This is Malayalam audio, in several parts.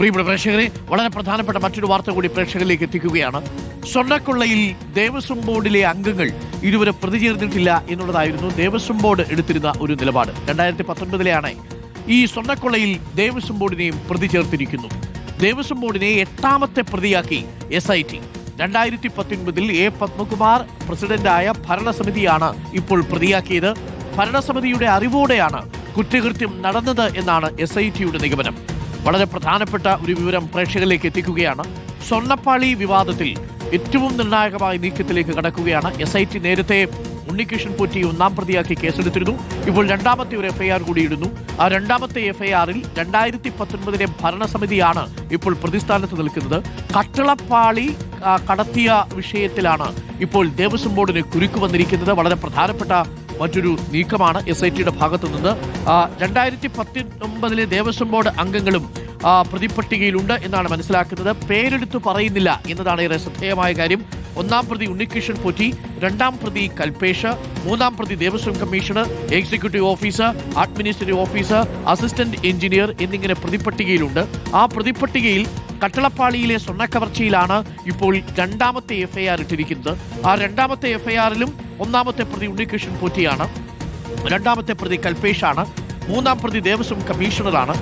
പ്രിയപ്പെട്ട പ്രേക്ഷകരെ, വളരെ പ്രധാനപ്പെട്ട മറ്റൊരു വാർത്ത കൂടി പ്രേക്ഷകരിലേക്ക് എത്തിക്കുകയാണ്. സ്വർണ്ണക്കൊള്ളയിൽ ദേവസ്വം ബോർഡിലെ അംഗങ്ങൾ ഇതുവരെ പ്രതി ചേർന്നിട്ടില്ല എന്നുള്ളതായിരുന്നു ദേവസ്വം ബോർഡ് എടുത്തിരുന്ന ഒരു നിലപാട്. 2019 ഈ സ്വർണ്ണക്കൊള്ളയിൽ ദേവസ്വം ബോർഡിനെയും പ്രതി ചേർത്തിരിക്കുന്നു. ദേവസ്വം ബോർഡിനെ 8ാമത്തെ പ്രതിയാക്കി SIT. 2019 A. പത്മകുമാർ പ്രസിഡന്റായ ഭരണസമിതിയാണ് ഇപ്പോൾ പ്രതിയാക്കിയത്. ഭരണസമിതിയുടെ അറിവോടെയാണ് കുറ്റകൃത്യം നടന്നത് എന്നാണ് SITയുടെ നിഗമനം. വളരെ പ്രധാനപ്പെട്ട ഒരു വിവരം പ്രേക്ഷകരിലേക്ക് എത്തിക്കുകയാണ്. സ്വർണ്ണപ്പാളി വിവാദത്തിൽ ഏറ്റവും നിർണായകമായ നീക്കത്തിലേക്ക് കടക്കുകയാണ്. SIT നേരത്തെ ഉണ്ണികൃഷ്ണൻ പോറ്റി 1ാം പ്രതിയാക്കി കേസെടുത്തിരുന്നു. ഇപ്പോൾ 2ാമത്തെ ഒരു FIR കൂടി ഇടുന്നു. ആ 2ാമത്തെ FIRൽ 2019 ഭരണസമിതിയാണ് ഇപ്പോൾ പ്രതിസ്ഥാനത്ത് നിൽക്കുന്നത്. കട്ടളപ്പാളി കടത്തിയ വിഷയത്തിലാണ് ഇപ്പോൾ ദേവസ്വം ബോർഡിന് കുരുക്ക് വന്നിരിക്കുന്നത്. വളരെ പ്രധാനപ്പെട്ട മറ്റൊരു നീക്കമാണ് SITയുടെ ഭാഗത്തു നിന്ന്. 2019 ദേവസ്വം ബോർഡ് അംഗങ്ങളും പ്രതിപട്ടികയിലുണ്ട് എന്നാണ് മനസ്സിലാക്കുന്നത്. പേരെടുത്തു പറയുന്നില്ല എന്നതാണ് ഏറെ ശ്രദ്ധേയമായ കാര്യം. 1ാം പ്രതി ഉണ്ണികൃഷ്ണൻ പോറ്റി, 2ാം പ്രതി കൽപേഷ്, 3ാം പ്രതി Devaswom commissioner, executive officer, administrative officer, assistant engineer എന്നിങ്ങനെ പ്രതിപട്ടികയിലുണ്ട്. ആ പ്രതിപട്ടികയിൽ കട്ടളപ്പാളിയിലെ സ്വർണ്ണക്കവർച്ചയിലാണ് ഇപ്പോൾ 2ാമത്തെ FIR ഇട്ടിരിക്കുന്നത്. ആ 2ാമത്തെ FIRലും 1ാമത്തെ പ്രതി ഉണ്ണികൃഷ്ണൻ പോറ്റിയാണ്, 2ാമത്തെ പ്രതി കൽപേഷാണ്, 3ാം പ്രതി ദേവസ്വം കമ്മീഷണറാണ്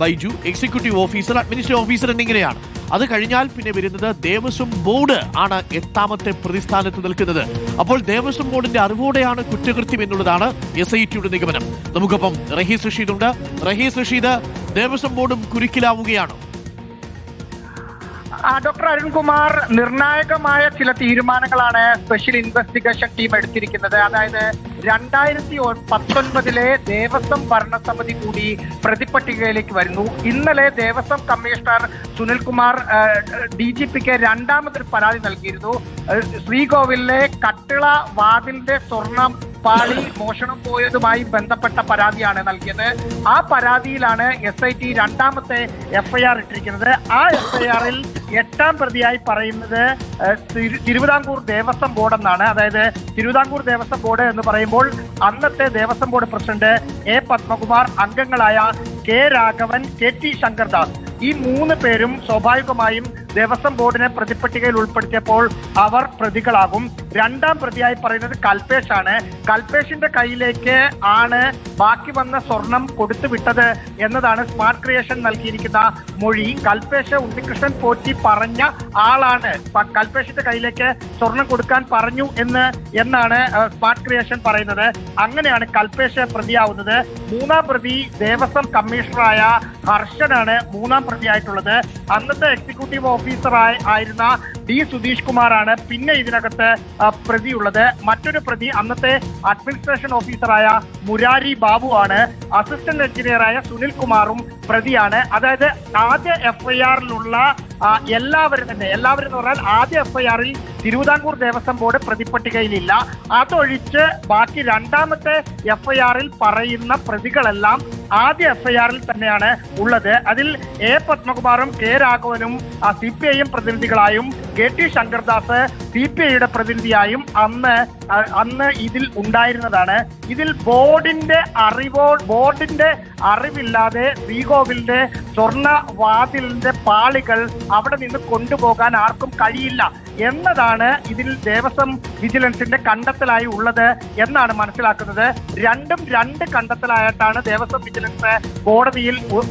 Baiju, executive officer, administrative officer എന്നിങ്ങനെയാണ്. അത് കഴിഞ്ഞാൽ പിന്നെ വരുന്നത് ദേവസ്വം ബോർഡ് ആണ് 8ാമത്തെ പ്രതിസ്ഥാനത്ത് നിൽക്കുന്നത്. അപ്പോൾ ദേവസ്വം ബോർഡിന്റെ അറിവോടെയാണ് കുറ്റകൃത്യം എന്നുള്ളതാണ് SITയുടെ നിഗമനം. നമുക്കൊപ്പം റഹീസ് റഷീദ് ഉണ്ട്. റഹീസ് റഷീദ്, ദേവസ്വം ബോർഡും കുരുക്കിലാവുകയാണ്. ഡോക്ടർ അരുൺകുമാർ, നിർണായകമായ ചില തീരുമാനങ്ങളാണ് സ്പെഷ്യൽ ഇൻവെസ്റ്റിഗേഷൻ ടീം എടുത്തിരിക്കുന്നത്. അതായത് 2019 ദേവസ്വം ഭരണസമിതി കൂടി പ്രതിപട്ടികയിലേക്ക് വരുന്നു. ഇന്നലെ ദേവസ്വം കമ്മീഷണർ സുനിൽകുമാർ DGPക്ക് 2ാമതൊരു പരാതി നൽകിയിരുന്നു. ശ്രീകോവിലിലെ കട്ടിള വാതിലിന്റെ സ്വർണം പാളി മോഷണം പോയതുമായി ബന്ധപ്പെട്ട പരാതിയാണ് നൽകിയത്. ആ പരാതിയിലാണ് SIT 2ാമത്തെ FIR ഇട്ടിരിക്കുന്നത്. ആ FIRൽ 8ാം പ്രതിയായി പറയുന്നത് തിരുവിതാംകൂർ ദേവസ്വം ബോർഡ് എന്നാണ്. അതായത് തിരുവിതാംകൂർ ദേവസ്വം ബോർഡ് എന്ന് പറയുമ്പോൾ അന്നത്തെ Devaswom board president A. Padmakumar, അംഗങ്ങളായ K. രാഘവൻ, KT ശങ്കർദാസ്, ഈ 3 പേരും സ്വാഭാവികമായും ദേവസ്വം ബോർഡിനെ പ്രതിപട്ടികയിൽ ഉൾപ്പെടുത്തിയപ്പോൾ അവർ പ്രതികളാകും. 2ാം പ്രതിയായി പറയുന്നത് കൽപേഷ് ആണ്. കൽപേഷിന്റെ കയ്യിലേക്ക് ആണ് ബാക്കി വന്ന സ്വർണം കൊടുത്തുവിട്ടത് എന്നതാണ് സ്മാർട്ട് ക്രിയേഷൻ നൽകിയിരിക്കുന്ന മൊഴി. കൽപേഷ് ഉണ്ണികൃഷ്ണൻ പോറ്റി പറഞ്ഞ ആളാണ്. കൽപേഷിന്റെ കയ്യിലേക്ക് സ്വർണം കൊടുക്കാൻ പറഞ്ഞു എന്നാണ് സ്മാർട്ട് ക്രിയേഷൻ പറയുന്നത്. അങ്ങനെയാണ് കൽപേഷ് പ്രതിയാവുന്നത്. 3ാം പ്രതി ദേവസ്വം കമ്മീഷണറായ ഹർഷനാണ് 3ാം പ്രതിയായിട്ടുള്ളത്. അന്നത്തെ എക്സിക്യൂട്ടീവ് ഓഫീസർ ആയിരുന്ന D. സുധീഷ് കുമാറാണ് പിന്നെ ഇതിനകത്ത് പ്രതിയുള്ളത്. മറ്റൊരു പ്രതി അന്നത്തെ അഡ്മിനിസ്ട്രേഷൻ ഓഫീസറായ മുരാരി ബാബു ആണ്. അസിസ്റ്റന്റ് എഞ്ചിനീയറായ സുനിൽ കുമാറും പ്രതിയാണ്. അതായത് ആദ്യ FIRലുള്ള എല്ലാവരും എന്ന് പറഞ്ഞാൽ ആദ്യ FIRൽ തിരുവിതാംകൂർ ദേവസ്വം ബോർഡ് പ്രതിപട്ടികയിലില്ല. അതൊഴിച്ച് ബാക്കി 2ാമത്തെ FIRൽ പറയുന്ന പ്രതികളെല്ലാം ആദ്യ FIRൽ തന്നെയാണ് ഉള്ളത്. അതിൽ A. പത്മകുമാറും K. രാഘവനും CPIM പ്രതിനിധികളായും KT Sankardas CPIയുടെ പ്രതിനിധിയായും അന്ന് ഇതിൽ ഉണ്ടായിരുന്നതാണ്. ഇതിൽ ബോർഡിന്റെ അറിവില്ലാതെ ശ്രീകോവിലിന്റെ സ്വർണ്ണ വാതിലിന്റെ പാളികൾ അവിടെ നിന്ന് കൊണ്ടുപോകാൻ ആർക്കും കഴിയില്ല എന്നതാണ് ഇതിൽ ദേവസ്വം വിജിലൻസിന്റെ കണ്ടെത്തലായി ഉള്ളത് എന്നാണ് മനസ്സിലാക്കുന്നത്. 2 കണ്ടെത്തലായിട്ടാണ് ദേവസ്വം വിജിലൻസ്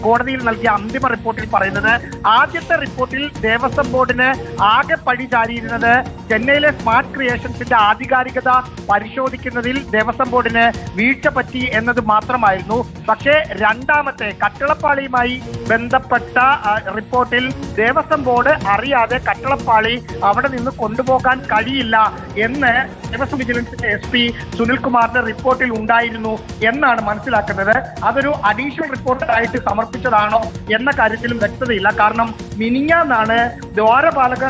കോടതിയിൽ നൽകിയ അന്തിമ റിപ്പോർട്ടിൽ പറയുന്നത്. ആദ്യത്തെ റിപ്പോർട്ടിൽ ദേവസ്വം ബോർഡിന് ആകെ പഴി ചാരിയിരുന്നത് ചെന്നൈയിലെ സ്മാർട്ട് ക്രിയേഷൻസിന്റെ ആധികാരികത പരിശോധിക്കുന്നതിൽ ദേവസ്വം ബോർഡിന് വീഴ്ച പറ്റി എന്നത് മാത്രമായിരുന്നു. പക്ഷേ 2ാമത്തെ കട്ടളപ്പാളിയുമായി ബന്ധപ്പെട്ട റിപ്പോർട്ടിൽ ദേവസ്വം ബോർഡ് അറിയാതെ കട്ടളപ്പാളി അവിടെ നിന്ന് കൊണ്ടുപോകാൻ കഴിയില്ല എന്ന് ദേവസ്വം വിജിലൻസിന്റെ SP സുനിൽകുമാറിന്റെ റിപ്പോർട്ടിൽ ഉണ്ടായിരുന്നു എന്നാണ് മനസ്സിലാക്കുന്നത്. അതൊരു അഡീഷണൽ റിപ്പോർട്ടായിട്ട് സമർപ്പിച്ചതാണോ എന്ന കാര്യത്തിലും വ്യക്തതയില്ല. കാരണം മിനിഞ്ഞാന്നാണ് ദ്വാരപാലക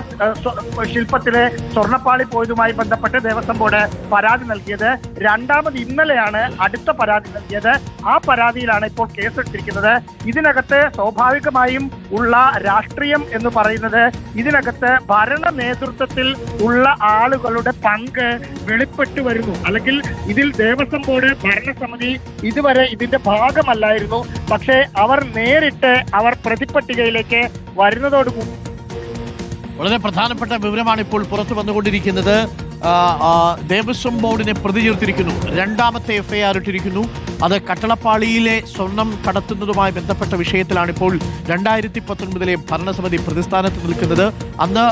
ശില്പത്തിലെ സ്വർണ്ണപ്പാളി പോയതുമായി ബന്ധപ്പെട്ട് ദേവസ്വം ബോർഡ് പരാതി നൽകിയത്. 2ാമത് ഇന്നലെയാണ് അടുത്ത പരാതി നൽകിയത്. ആ പരാതിയിലാണ് ഇപ്പോൾ കേസെടുത്തിരിക്കുന്നത്. ഇതിനകത്ത് സ്വാഭാവികമായും ഉള്ള രാഷ്ട്രീയം എന്ന് പറയുന്നത് ഇതിനകത്ത് ഭരണ നേതൃത്വം നേതൃത്വത്തിൽ ഉള്ള ആളുകളുടെ പങ്ക് വെളിപ്പെട്ടു വരുന്നു. അല്ലെങ്കിൽ ഇതിൽ ദേവസ്വം ബോർഡ് ഭരണസമിതി ഇതുവരെ ഇതിന്റെ ഭാഗമല്ലായിരുന്നു. പക്ഷേ അവർ നേരിട്ട് പ്രതിപട്ടികയിലേക്ക് വരുന്നതോടുകൂടി വളരെ പ്രധാനപ്പെട്ട വിവരമാണ് ഇപ്പോൾ പുറത്തു വന്നുകൊണ്ടിരിക്കുന്നത്. ദേവസ്വം ബോർഡിനെ പ്രതി ചേർത്തിരിക്കുന്നു. രണ്ടാമത്തെ എഫ്ഐആർ ഇട്ടിരിക്കുന്നു. അത് കട്ടളപ്പാളിയിലെ സ്വർണം കടത്തുന്നതുമായി ബന്ധപ്പെട്ട വിഷയത്തിലാണ് ഇപ്പോൾ 2019 ഭരണസമിതി പ്രതിസ്ഥാനത്ത് നിൽക്കുന്നത്. അന്ന്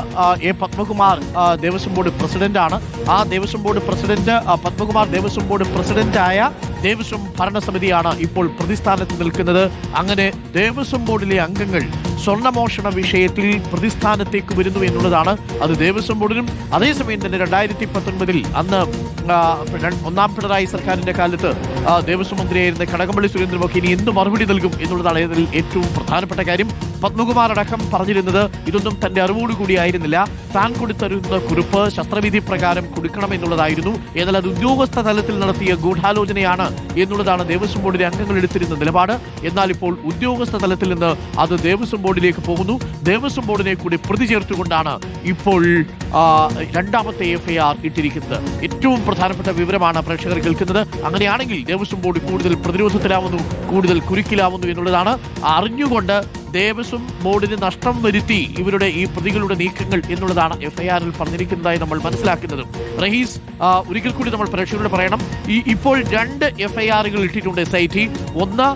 എ പത്മകുമാർ ദേവസ്വം ബോർഡ് പ്രസിഡന്റാണ്. ആ Devaswom board president Padmakumar Devaswom board പ്രസിഡന്റായ ദേവസ്വം ഭരണസമിതിയാണ് ഇപ്പോൾ പ്രതിസ്ഥാനത്ത് നിൽക്കുന്നത്. അങ്ങനെ ദേവസ്വം ബോർഡിലെ അംഗങ്ങൾ സ്വർണ്ണമോഷണ വിഷയത്തിൽ പ്രതിസ്ഥാനത്തേക്ക് വരുന്നു എന്നുള്ളതാണ്. അത് ദേവസ്വം ബോർഡിനും അതേസമയം തന്നെ 2019 അന്ന് ഒന്നാം പിണറായി സർക്കാരിന്റെ കാലത്ത് ദേവസ്വം മന്ത്രിയായിരുന്ന കടകംപള്ളി സുരേന്ദ്രനൊക്കെ ഇനി എന്ത് മറുപടി നൽകും എന്നുള്ളതാണ് ഇതിൽ ഏറ്റവും പ്രധാനപ്പെട്ട കാര്യം. പത്മകുമാർ അടക്കം പറഞ്ഞിരുന്നത് ഇതൊന്നും തന്റെ അറിവോടുകൂടി ആയിരുന്നില്ല. താൻ കൊടുത്തരുന്ന കുറിപ്പ് ശസ്ത്രവിധി പ്രകാരം കൊടുക്കണം എന്നുള്ളതായിരുന്നു. എന്നാൽ അത് ഉദ്യോഗസ്ഥ തലത്തിൽ നടത്തിയ ഗൂഢാലോചനയാണ് എന്നുള്ളതാണ് ദേവസ്വം ബോർഡിലെ അംഗങ്ങൾ എടുത്തിരുന്ന നിലപാട്. എന്നാൽ ഇപ്പോൾ ഉദ്യോഗസ്ഥ തലത്തിൽ നിന്ന് അത് ദേവസ്വം ബോർഡിലേക്ക് പോകുന്നു. ദേവസ്വം ബോർഡിനെ കൂടി പ്രതി ചേർത്തുകൊണ്ടാണ് ഇപ്പോൾ രണ്ടാമത്തെ എഫ്ഐആർ ഇട്ടിരിക്കുന്നത്. ഏറ്റവും പ്രധാനപ്പെട്ട വിവരമാണ് പ്രേക്ഷകർ കേൾക്കുന്നത്. അങ്ങനെയാണെങ്കിൽ ദേവസ്വം ബോർഡ് കൂടുതൽ പ്രതിരോധത്തിലാവുന്നു, കൂടുതൽ കുരുക്കിലാവുന്നു എന്നുള്ളതാണ്. അറിഞ്ഞുകൊണ്ട് ദേവസ്വം ബോർഡിന് നഷ്ടം വരുത്തി ഇവരുടെ ഈ പ്രതികളുടെ നീക്കങ്ങൾ എന്നുള്ളതാണ് എഫ്ഐആറിൽ പറഞ്ഞിരിക്കുന്നതായി നമ്മൾ മനസ്സിലാക്കുന്നത്. റഹീസ്, ഒരിക്കൽ കൂടി നമ്മൾ പ്രേക്ഷകരോട് പറയണം, ഇപ്പോൾ 2 എഫ്ഐആറുകൾ ഇട്ടിട്ടുണ്ട് SIT. ഒന്ന്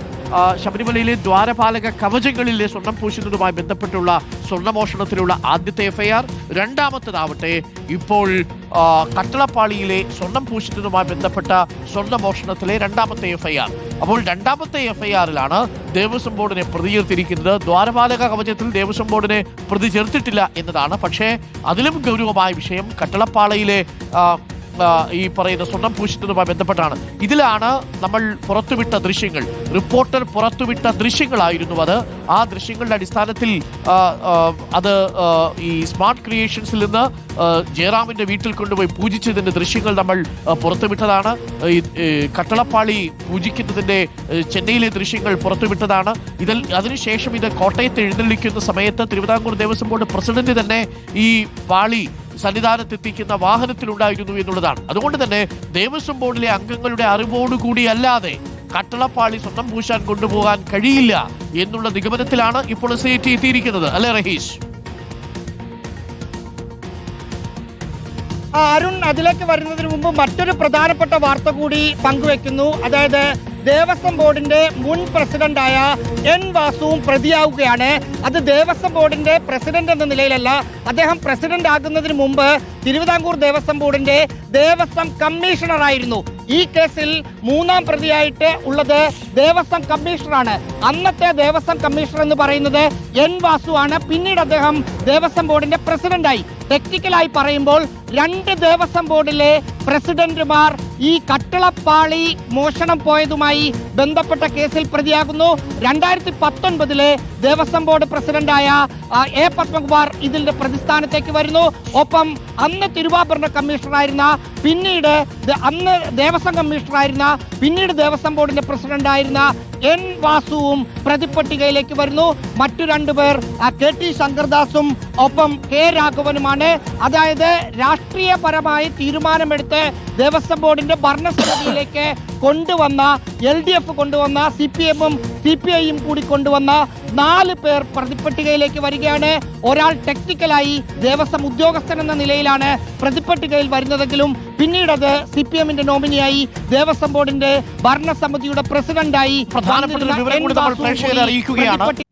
ശബരിമലയിലെ ദ്വാരപാലക കവചങ്ങളിലെ സ്വർണം പൂശുന്നതുമായി ബന്ധപ്പെട്ടുള്ള സ്വർണ്ണമോഷണത്തിലുള്ള ആദ്യത്തെ എഫ്ഐആർ. രണ്ടാമത്തേതാവട്ടെ ഇപ്പോൾ കട്ടളപ്പാളിയിലെ സ്വർണം പൂശുന്നതുമായി ബന്ധപ്പെട്ട സ്വർണ്ണമോഷണത്തിലെ രണ്ടാമത്തെ എഫ്ഐആർ. അപ്പോൾ രണ്ടാമത്തെ എഫ്ഐആറിലാണ് ദേവസ്വം ബോർഡിനെ പ്രതി ചേർത്തിരിക്കുന്നത്. ദ്വാരപാലക കവചത്തിൽ ദേവസ്വം ബോർഡിനെ പ്രതി ചേർത്തിട്ടില്ല എന്നതാണ്. പക്ഷേ അതിലും ഗൗരവമായ വിഷയം കട്ടളപ്പാളയിലെ ഈ പറയുന്ന സ്വർണം പൂശുന്നതുമായി ബന്ധപ്പെട്ടാണ്. ഇതിലാണ് നമ്മൾ പുറത്തുവിട്ട ദൃശ്യങ്ങൾ, റിപ്പോർട്ടർ പുറത്തുവിട്ട ദൃശ്യങ്ങളായിരുന്നു അത്. ആ ദൃശ്യങ്ങളുടെ അടിസ്ഥാനത്തിൽ അത് ഈ സ്മാർട്ട് ക്രിയേഷൻസിൽ നിന്ന് ജയറാമിന്റെ വീട്ടിൽ കൊണ്ടുപോയി പൂജിച്ചതിന്റെ ദൃശ്യങ്ങൾ നമ്മൾ പുറത്തുവിട്ടതാണ്. കട്ടളപ്പാളി പൂജിക്കുന്നതിന്റെ ചെന്നൈയിലെ ദൃശ്യങ്ങൾ പുറത്തുവിട്ടതാണ്. അതിനുശേഷം ഇത് കോട്ടയത്ത് എഴുന്നള്ളിക്കുന്ന സമയത്ത് തിരുവിതാംകൂർ ദേവസ്വം ബോർഡ് പ്രസിഡന്റ് തന്നെ ഈ പാളി സന്നിധാനത്തെത്തിക്കുന്ന വാഹനത്തിലുണ്ടായിരുന്നു എന്നുള്ളതാണ്. അതുകൊണ്ട് തന്നെ ദേവസ്വം ബോർഡിലെ അംഗങ്ങളുടെ അറിവോടുകൂടി അല്ലാതെ കട്ടളപ്പാളി സ്വർണം പൂശാൻ കൊണ്ടുപോകാൻ കഴിയില്ല എന്നുള്ള നിഗമനത്തിലാണ് ഇപ്പോൾ SIT എത്തിയിരിക്കുന്നത്. അല്ലേ റഹീഷ്? അരുൺ, അതിലേക്ക് വരുന്നതിന് മുമ്പ് മറ്റൊരു പ്രധാനപ്പെട്ട വാർത്ത കൂടി പങ്കുവെക്കുന്നു. അതായത് ദേവസ്വം ബോർഡിന്റെ മുൻ പ്രസിഡന്റായ N വാസുവും പ്രതിയാവുകയാണ്. അത് ദേവസ്വം ബോർഡിന്റെ പ്രസിഡന്റ് എന്ന നിലയിലല്ല, അദ്ദേഹം പ്രസിഡന്റ് ആകുന്നതിന് മുമ്പ് തിരുവിതാംകൂർ ദേവസ്വം ബോർഡിന്റെ ദേവസ്വം കമ്മീഷണർ ആയിരുന്നു. ഈ കേസിൽ 3-ാം പ്രതിയായിട്ട് ഉള്ളത് ദേവസ്വം കമ്മീഷണറാണ്. അന്നത്തെ ദേവസ്വം കമ്മീഷണർ എന്ന് പറയുന്നത് N വാസു ആണ്. പിന്നീട് അദ്ദേഹം ദേവസ്വം ബോർഡിന്റെ പ്രസിഡന്റായി. ടെക്നിക്കലായി പറയുമ്പോൾ 2 ദേവസ്വം ബോർഡിലെ പ്രസിഡന്റുമാർ ഈ കട്ടളപ്പാളി മോഷണം പോയതുമായി ബന്ധപ്പെട്ട കേസിൽ പ്രതിയാകുന്നു. 2019 ദേവസ്വം ബോർഡ് പ്രസിഡന്റായ എ പത്മകുമാർ ഇതിന്റെ പ്രതിസ്ഥാനത്തേക്ക് വരുന്നു. ഒപ്പം അന്ന് തിരുവാഭരണ കമ്മീഷണറായിരുന്ന, പിന്നീട് അന്ന് ദേവസ്വം കമ്മീഷണറായിരുന്ന, പിന്നീട് ദേവസ്വം ബോർഡിന്റെ പ്രസിഡന്റായിരുന്ന N വാസുവും പ്രതിപട്ടികയിലേക്ക് വരുന്നു. മറ്റു 2 പേർ KT ശങ്കർദാസും ഒപ്പം K രാഘവനുമാണ്. അതായത് രാഷ്ട്രീയപരമായി തീരുമാനമെടുത്ത് ദേവസ്വം ബോർഡിന്റെ ഭരണസമിതിയിലേക്ക് കൊണ്ടുവന്ന, LDF കൊണ്ടുവന്ന, CPM-ഉം CPI-യും കൂടി കൊണ്ടുവന്ന 4 പേർ പ്രതിപട്ടികയിലേക്ക് വരികയാണ്. ഒരാൾ ടെക്നിക്കലായി ദേവസ്വം ഉദ്യോഗസ്ഥൻ എന്ന നിലയിലാണ് പ്രതിപട്ടികയിൽ വരുന്നതെങ്കിലും പിന്നീട് അത് CPM-ന്റെ നോമിനിയായി ദേവസ്വം ബോർഡിന്റെ ഭരണസമിതിയുടെ പ്രസിഡന്റായി പ്രധാനപ്പെട്ട വിവരം കൂടി നമ്മൾ പ്രേക്ഷകരെ അറിയിക്കുകയാണ്.